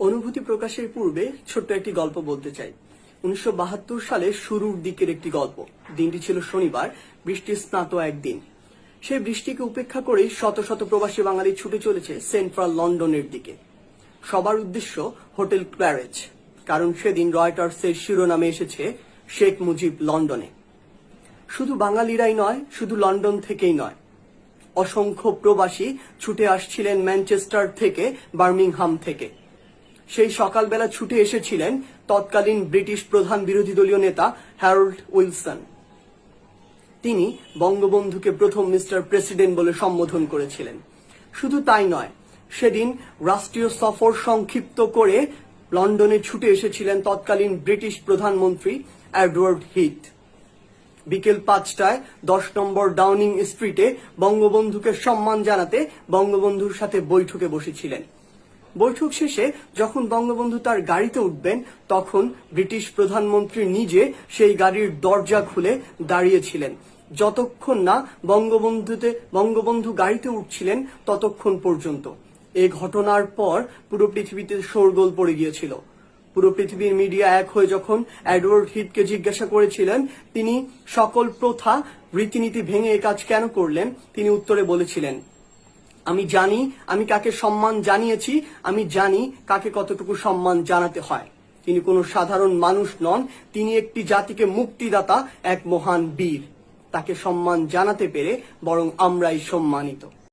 অনুভূতি প্রকাশের পূর্বে ছোট্ট একটি গল্প বলতে চাই। 1972 সালের শুরুর দিকের একটি গল্প। দিনটি ছিল শনিবার, বৃষ্টি স্নাত একদিন। সেই বৃষ্টিকে উপেক্ষা করেই শত শত প্রবাসী বাঙালি ছুটে চলেছে সেন্ট্রাল লন্ডনের দিকে। সবার উদ্দেশ্য হোটেল ক্ল্যারেজ, কারণ সেদিন রয়টার্সের শিরোনামে এসেছে শেখ মুজিব লন্ডনে। শুধু বাঙালিরাই নয়, শুধু লন্ডন থেকেই নয়, অসংখ্য প্রবাসী ছুটে আসছিলেন ম্যানচেস্টার থেকে, বার্মিংহাম থেকে। সেই সকালবেলা ছুটে এসেছিলেন তৎকালীন ব্রিটিশ প্রধান বিরোধী দলীয় নেতা হ্যারল্ড উইলসন। তিনি বঙ্গবন্ধুকে প্রথম মিস্টার প্রেসিডেন্ট বলে সম্বোধন করেছিলেন। শুধু তাই নয়, সেদিন রাষ্ট্রীয় সফর সংক্ষিপ্ত করে লন্ডনে ছুটে এসেছিলেন তৎকালীন ব্রিটিশ প্রধানমন্ত্রী এডওয়ার্ড হিথ। বিকেল 5টায় 10 নম্বর ডাউনিং স্ট্রিটে বঙ্গবন্ধুকে সম্মান জানাতে বঙ্গবন্ধুর সাথে বৈঠকে বসেছিলেন। বৈঠক শেষে যখন বঙ্গবন্ধু তার গাড়িতে উঠবেন, তখন ব্রিটিশ প্রধানমন্ত্রী নিজে সেই গাড়ির দরজা খুলে দাঁড়িয়েছিলেন। যতক্ষণ না বঙ্গবন্ধু গাড়িতে উঠছিলেন ততক্ষণ পর্যন্ত। এই ঘটনার পর পুরো পৃথিবীতে শোরগোল পড়ে গিয়েছিল। পুরো পৃথিবীর মিডিয়া এক হয়ে যখন এডওয়ার্ড হিথকে জিজ্ঞাসা করেছিলেন তিনি সকল প্রথা রীতিনীতি ভেঙে এ কাজ কেন করলেন, তিনি উত্তরে বলেছিলেন, আমি জানি আমি কাকে সম্মান জানিয়েছি, আমি জানি কাকে কতটুকু সম্মান জানাতে হয়। তিনি কোনো সাধারণ মানুষ নন, তিনি একটি জাতিকে মুক্তিদাতা, এক মহান বীর। তাকে সম্মান জানাতে পেরে বরং আমরাই সম্মানিত।